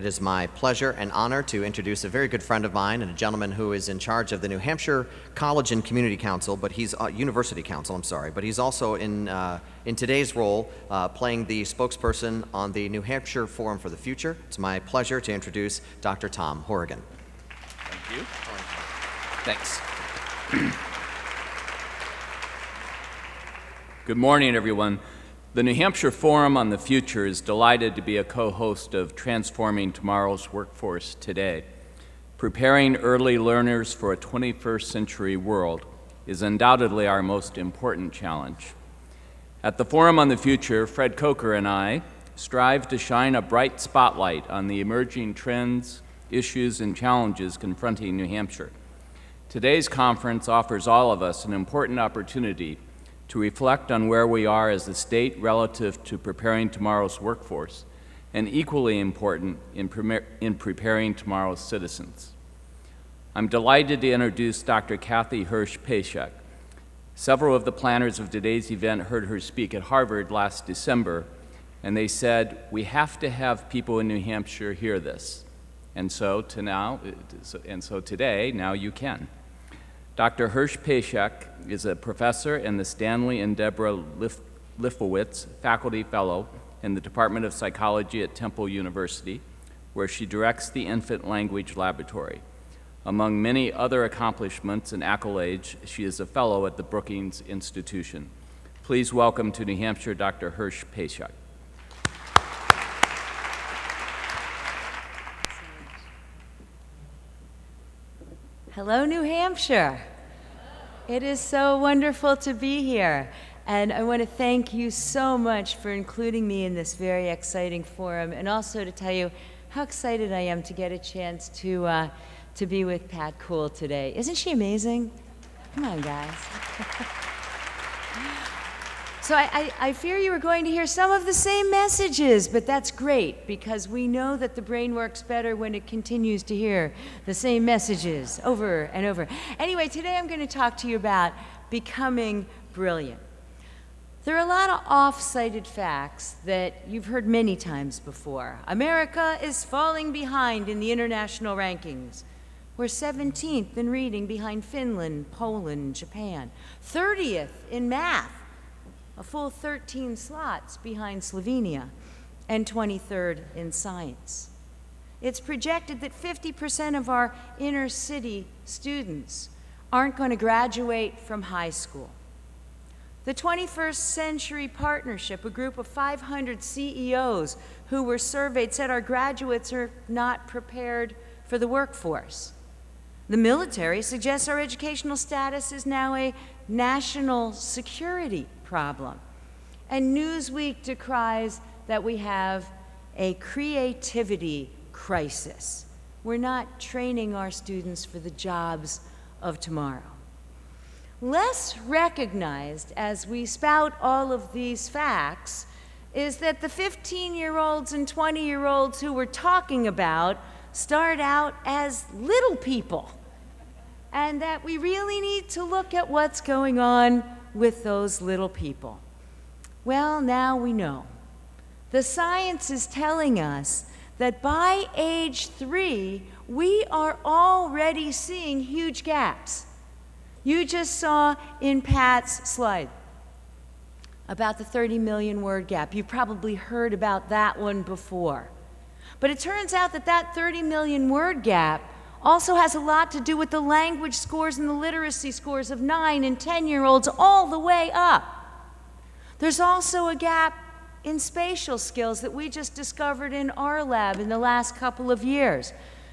It is my pleasure and honor to introduce a very good friend of mine and a gentleman who is in charge of the New Hampshire College and Community Council, but he's University Council, I'm sorry, but he's also in today's role playing the spokesperson on the New Hampshire Forum for the Future. It's my pleasure to introduce Dr. Tom Horrigan. Thank you. Thanks. Good morning, everyone. The New Hampshire Forum on the Future is delighted to be a co-host of Transforming Tomorrow's Workforce Today. Preparing early learners for a 21st century world is undoubtedly our most important challenge. At the Forum on the Future, Fred Coker and I strive to shine a bright spotlight on the emerging trends, issues, and challenges confronting New Hampshire. Today's conference offers all of us an important opportunity to reflect on where we are as a state relative to preparing tomorrow's workforce, and equally important in preparing tomorrow's citizens. I'm delighted to introduce Dr. Kathy Hirsh-Pasek. Several of the planners of today's event heard her speak at Harvard last December, and they said, we have to have people in New Hampshire hear this. And so today, now you can. Dr. Hirsh-Pasek is a professor and the Stanley and Deborah Lifowitz Faculty Fellow in the Department of Psychology at Temple University, where she directs the Infant Language Laboratory. Among many other accomplishments and accolades, she is a fellow at the Brookings Institution. Please welcome to New Hampshire Dr. Hirsh-Pasek. Hello, New Hampshire. It is so wonderful to be here. And I want to thank you so much for including me in this very exciting forum, and also to tell you how excited I am to get a chance to be with Pat Cool today. Isn't she amazing? Come on, guys. So I fear you are going to hear some of the same messages, but that's great because we know that the brain works better when it continues to hear the same messages over and over. Anyway, today I'm going to talk to you about becoming brilliant. There are a lot of off-cited facts that you've heard many times before. America is falling behind in the international rankings. We're 17th in reading behind Finland, Poland, Japan. 30th in math, a full 13 slots behind Slovenia, and 23rd in science. It's projected that 50% of our inner city students aren't going to graduate from high school. The 21st Century Partnership, a group of 500 CEOs who were surveyed, said our graduates are not prepared for the workforce. The military suggests our educational status is now a national security problem. And Newsweek decries that we have a creativity crisis. We're not training our students for the jobs of tomorrow. Less recognized as we spout all of these facts is that the 15-year-olds and 20-year-olds who we're talking about start out as little people, and that we really need to look at what's going on with those little people. Well, now we know. The science is telling us that by age 3, we are already seeing huge gaps. You just saw in Pat's slide about the 30 million word gap. You probably heard about that one before. But it turns out that that 30 million word gap also has a lot to do with the language scores and the literacy scores of 9 and 10-year-olds all the way up. There's also a gap in spatial skills that we just discovered in our lab in the last couple of years.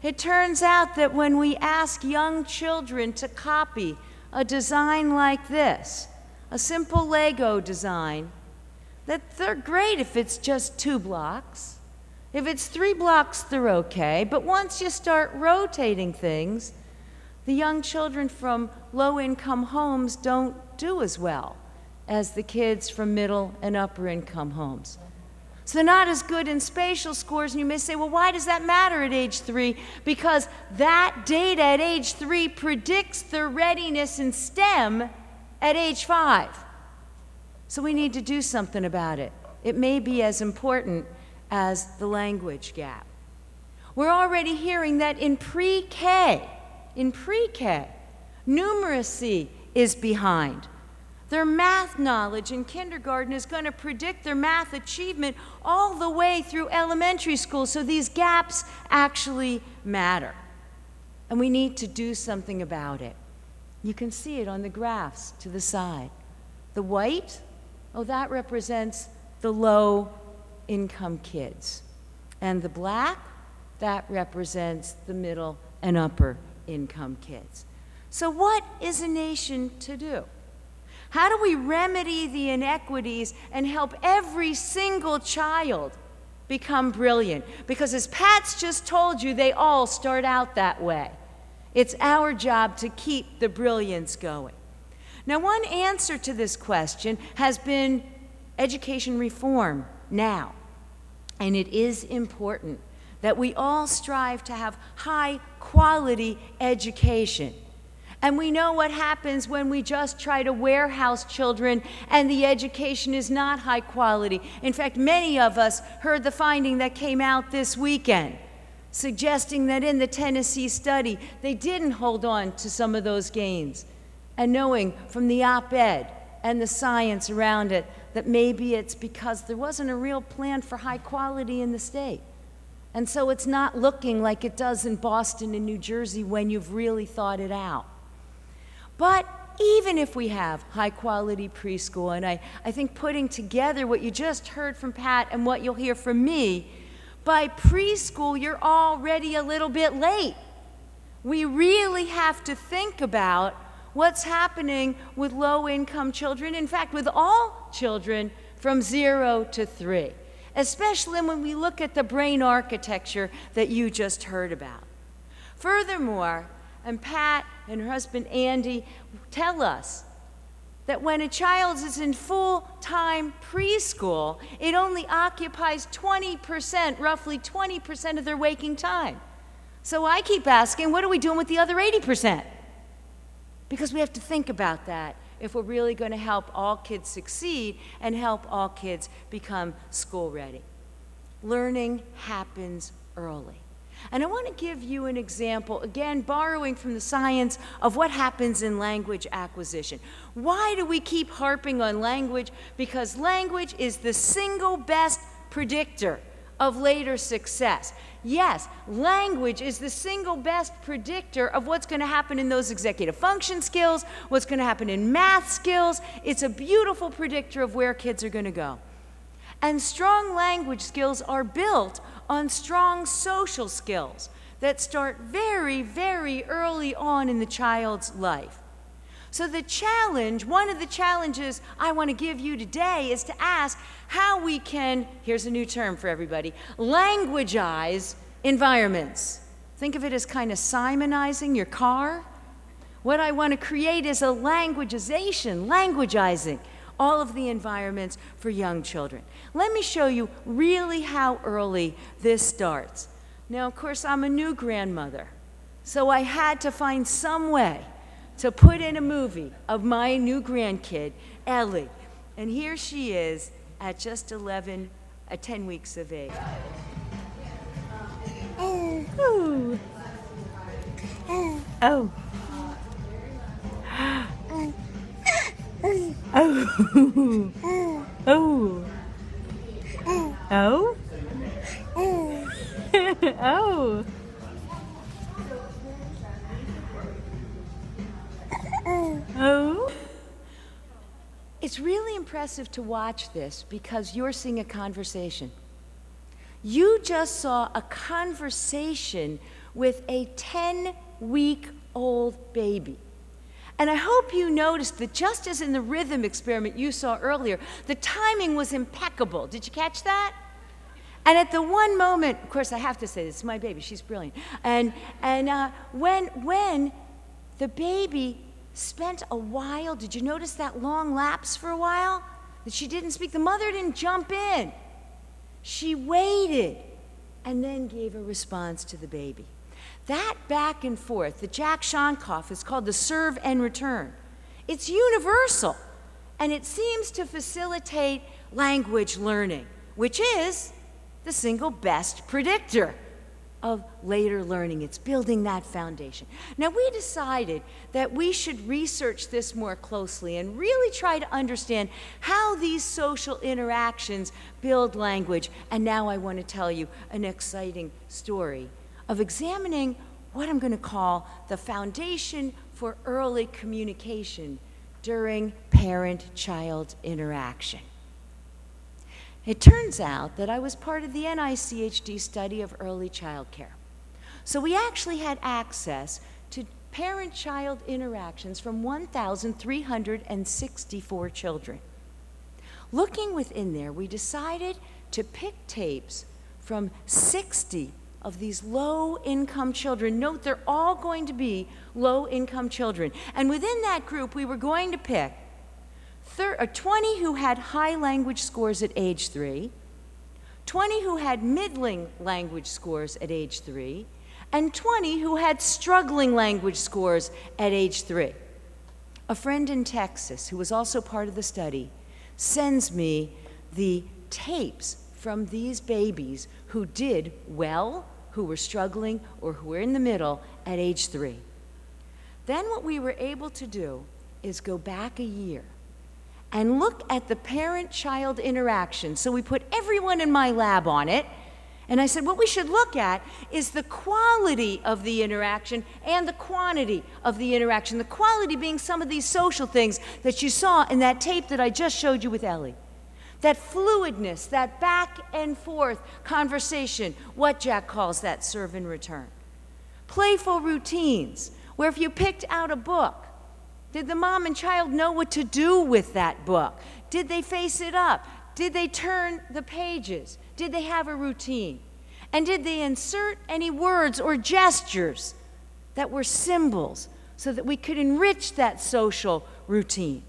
It turns out that when we ask young children to copy a design like this, a simple Lego design, that they're great if it's just 2 blocks. If it's 3 blocks, they're okay. But once you start rotating things, the young children from low-income homes don't do as well as the kids from middle and upper-income homes. So they're not as good in spatial scores, and you may say, well, why does that matter at age 3? Because that data at age 3 predicts their readiness in STEM at age 5. So we need to do something about it. It may be as important as the language gap. We're already hearing that in pre-K, numeracy is behind. Their math knowledge in kindergarten is going to predict their math achievement all the way through elementary school, so these gaps actually matter. And we need to do something about it. You can see it on the graphs to the side. The white, that represents the low-income kids. And the black, that represents the middle and upper-income kids. So what is a nation to do? How do we remedy the inequities and help every single child become brilliant? Because as Pat's just told you, they all start out that way. It's our job to keep the brilliance going. Now, one answer to this question has been education reform now. And it is important that we all strive to have high-quality education. And we know what happens when we just try to warehouse children and the education is not high quality. In fact, many of us heard the finding that came out this weekend, suggesting that in the Tennessee study, they didn't hold on to some of those gains. And knowing from the op-ed and the science around it that maybe it's because there wasn't a real plan for high quality in the state. And so it's not looking like it does in Boston and New Jersey when you've really thought it out. But even if we have high-quality preschool, and I think putting together what you just heard from Pat and what you'll hear from me, by preschool, you're already a little bit late. We really have to think about what's happening with low-income children, in fact, with all children from 0 to 3, especially when we look at the brain architecture that you just heard about. Furthermore, and Pat and her husband Andy tell us that when a child is in full-time preschool, it only occupies 20%, roughly 20% of their waking time. So I keep asking, what are we doing with the other 80%? Because we have to think about that if we're really going to help all kids succeed and help all kids become school-ready. Learning happens early. And I want to give you an example, again, borrowing from the science of what happens in language acquisition. Why do we keep harping on language? Because language is the single best predictor of later success. Yes, language is the single best predictor of what's going to happen in those executive function skills, what's going to happen in math skills. It's a beautiful predictor of where kids are going to go. And strong language skills are built on strong social skills that start very, very early on in the child's life. So the challenge, one of the challenges I want to give you today is to ask how we can, here's a new term for everybody, languageize environments. Think of it as kind of Simonizing your car. What I want to create is a languageizing all of the environments for young children. Let me show you really how early this starts. Now, of course, I'm a new grandmother, so I had to find some way to put in a movie of my new grandkid, Ellie. And here she is at just 10 weeks of age. Ooh. Oh. Oh. Oh. Oh. Oh. Oh. Oh. It's really impressive to watch this because you're seeing a conversation. You just saw a conversation with a 10-week-old baby. And I hope you noticed that just as in the rhythm experiment you saw earlier, the timing was impeccable. Did you catch that? And at the one moment, of course, I have to say, this is my baby, she's brilliant. And when the baby spent a while, did you notice that long lapse for a while? That she didn't speak, the mother didn't jump in. She waited and then gave a response to the baby. That back and forth, the Jack Shonkoff is called the serve and return. It's universal, and it seems to facilitate language learning, which is the single best predictor of later learning. It's building that foundation. Now, we decided that we should research this more closely and really try to understand how these social interactions build language. And now I want to tell you an exciting story of examining what I'm going to call the foundation for early communication during parent-child interaction. It turns out that I was part of the NICHD study of early child care. So we actually had access to parent-child interactions from 1,364 children. Looking within there, we decided to pick tapes from 60 of these low-income children. Note, they're all going to be low-income children. And within that group, we were going to pick 20 who had high language scores at age 3, 20 who had middling language scores at age 3, and 20 who had struggling language scores at age 3. A friend in Texas, who was also part of the study, sends me the tapes from these babies who did well, who were struggling, or who were in the middle at age 3. Then what we were able to do is go back a year and look at the parent-child interaction. So we put everyone in my lab on it, and I said, what we should look at is the quality of the interaction and the quantity of the interaction. The quality being some of these social things that you saw in that tape that I just showed you with Ellie. That fluidness, that back and forth conversation, what Jack calls that serve and return. Playful routines, where if you picked out a book, did the mom and child know what to do with that book? Did they face it up? Did they turn the pages? Did they have a routine? And did they insert any words or gestures that were symbols so that we could enrich that social routine?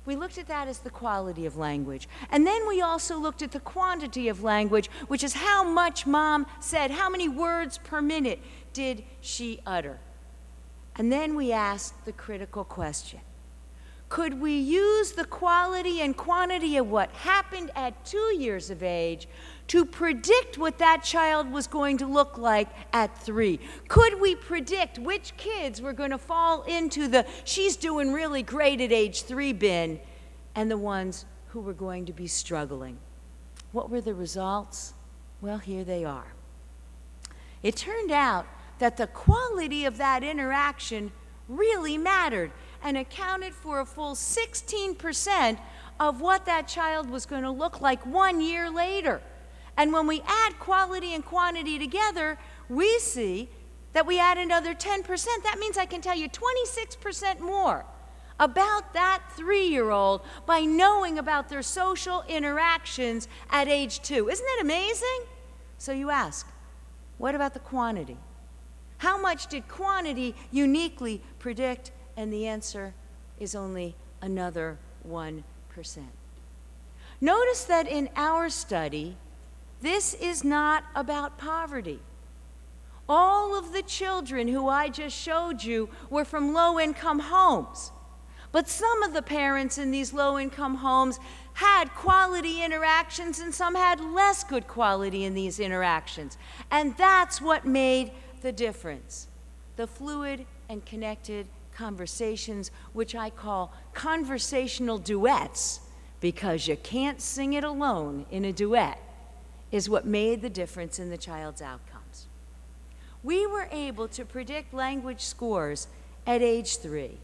We looked at that as the quality of language. And then we also looked at the quantity of language, which is how much mom said, how many words per minute did she utter? And then we asked the critical question. Could we use the quality and quantity of what happened at 2 years of age to predict what that child was going to look like at 3? Could we predict which kids were going to fall into the she's doing really great at age 3 bin and the ones who were going to be struggling? What were the results? Well, here they are. It turned out that the quality of that interaction really mattered and accounted for a full 16% of what that child was going to look like 1 year later. And when we add quality and quantity together, we see that we add another 10%. That means I can tell you 26% more about that 3-year-old by knowing about their social interactions at age 2. Isn't that amazing? So you ask, what about the quantity? How much did quantity uniquely predict? And the answer is only another 1%. Notice that in our study, this is not about poverty. All of the children who I just showed you were from low-income homes. But some of the parents in these low-income homes had quality interactions and some had less good quality in these interactions. And that's what made the difference. The fluid and connected conversations, which I call conversational duets, because you can't sing it alone in a duet, is what made the difference in the child's outcomes. We were able to predict language scores at age 3.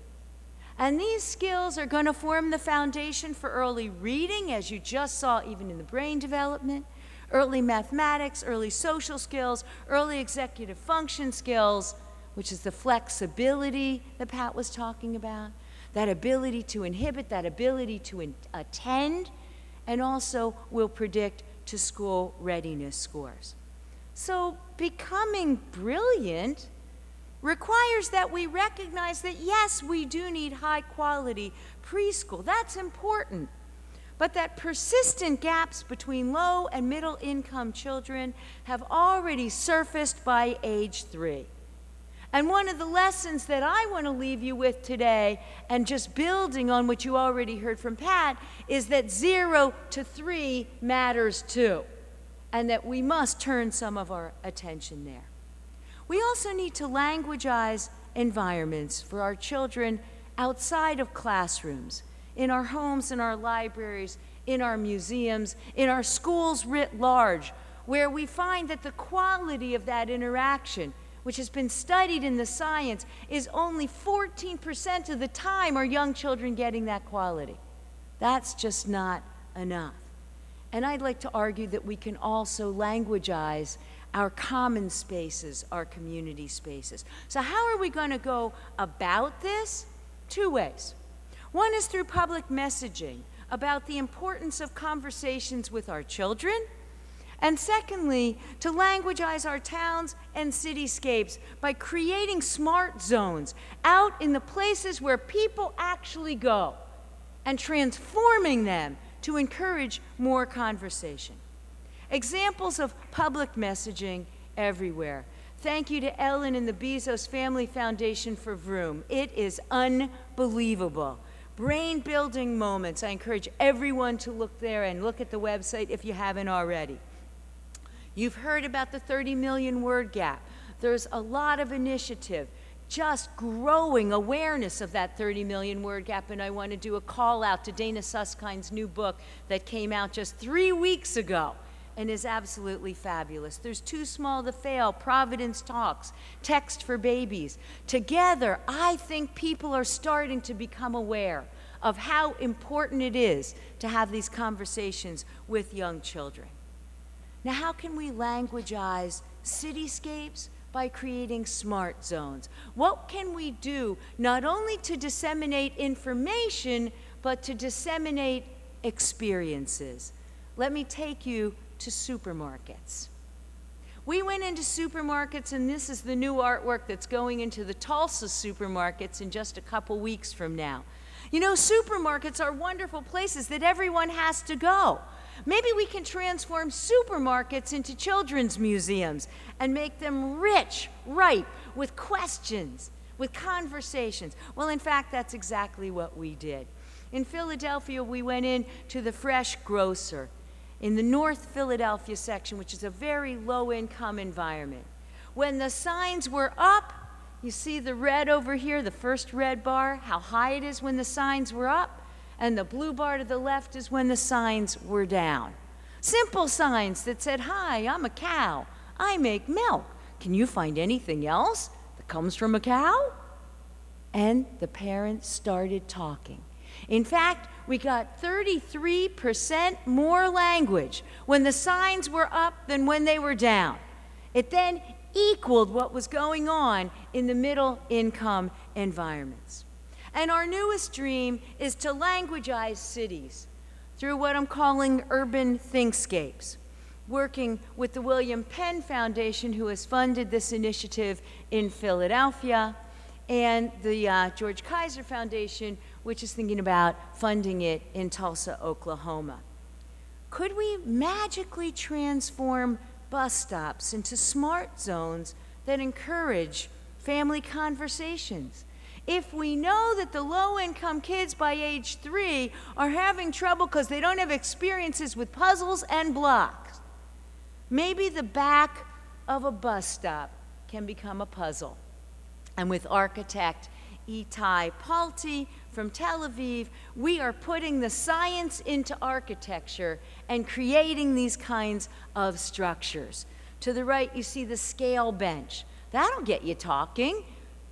And these skills are going to form the foundation for early reading, as you just saw even in the brain development, early mathematics, early social skills, early executive function skills, which is the flexibility that Pat was talking about, that ability to inhibit, that ability to attend, and also will predict to school readiness scores. So becoming brilliant requires that we recognize that, yes, we do need high quality preschool. That's important. But that persistent gaps between low and middle income children have already surfaced by age 3. And one of the lessons that I want to leave you with today, and just building on what you already heard from Pat, is that 0 to 3 matters too. and that we must turn some of our attention there. We also need to languagize environments for our children outside of classrooms, in our homes, in our libraries, in our museums, in our schools writ large, where we find that the quality of that interaction, which has been studied in the science, is only 14% of the time are young children getting that quality. That's just not enough. And I'd like to argue that we can also languagize our common spaces, our community spaces. So how are we going to go about this? Two ways. One is through public messaging about the importance of conversations with our children, and secondly, to languagize our towns and cityscapes by creating smart zones out in the places where people actually go and transforming them to encourage more conversation. Examples of public messaging everywhere. Thank you to Ellen and the Bezos Family Foundation for Vroom. It is unbelievable. Brain-building moments. I encourage everyone to look there and look at the website if you haven't already. You've heard about the 30 million word gap. There's a lot of initiative, just growing awareness of that 30 million word gap, and I want to do a call out to Dana Suskind's new book that came out just 3 weeks ago and is absolutely fabulous. There's Too Small to Fail, Providence Talks, Text for Babies. Together, I think people are starting to become aware of how important it is to have these conversations with young children. Now, how can we languagize cityscapes? By creating smart zones. What can we do not only to disseminate information, but to disseminate experiences? Let me take you to supermarkets. We went into supermarkets, and this is the new artwork that's going into the Tulsa supermarkets in just a couple weeks from now. You know, supermarkets are wonderful places that everyone has to go. Maybe we can transform supermarkets into children's museums and make them rich, ripe, with questions, with conversations. Well, in fact, that's exactly what we did. In Philadelphia, we went in to the Fresh Grocer in the North Philadelphia section, which is a very low-income environment. When the signs were up, you see the red over here, the first red bar, how high it is when the signs were up, and the blue bar to the left is when the signs were down. Simple signs that said, "Hi, I'm a cow. I make milk. Can you find anything else that comes from a cow?" And the parents started talking. In fact, we got 33% more language when the signs were up than when they were down. It then equaled what was going on in the middle-income environments. And our newest dream is to languagize cities through what I'm calling urban thinkscapes, working with the William Penn Foundation, who has funded this initiative in Philadelphia, and the George Kaiser Foundation, which is thinking about funding it in Tulsa, Oklahoma. Could we magically transform bus stops into smart zones that encourage family conversations? If we know that the low-income kids by age 3 are having trouble because they don't have experiences with puzzles and blocks, maybe the back of a bus stop can become a puzzle. And with architect Itai Palti from Tel Aviv, we are putting the science into architecture and creating these kinds of structures. To the right, you see the scale bench. That'll get you talking.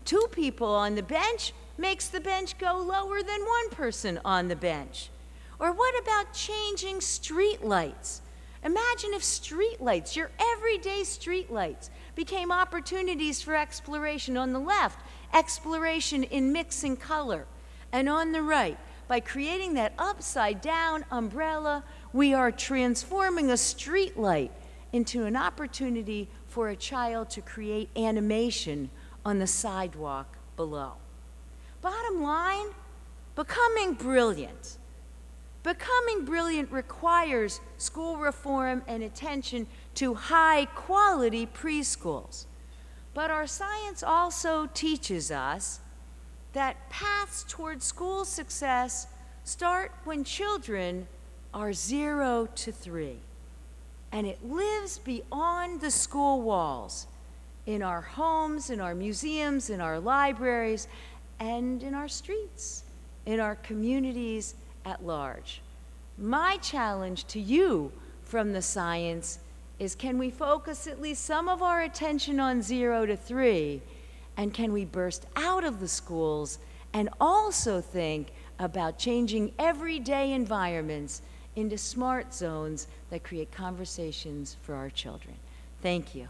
2 people on the bench makes the bench go lower than 1 person on the bench. Or what about changing street lights? Imagine if street lights, your everyday street lights, became opportunities for exploration. On the left, exploration in mixing color. And on the right, by creating that upside-down umbrella, we are transforming a street light into an opportunity for a child to create animation on the sidewalk below. Bottom line, becoming brilliant. Becoming brilliant requires school reform and attention to high-quality preschools. But our science also teaches us that paths toward school success start when children are 0 to 3. and it lives beyond the school walls, in our homes, in our museums, in our libraries, and in our streets, in our communities at large. My challenge to you from the science is, can we focus at least some of our attention on 0 to 3, and can we burst out of the schools and also think about changing everyday environments into smart zones that create conversations for our children? Thank you.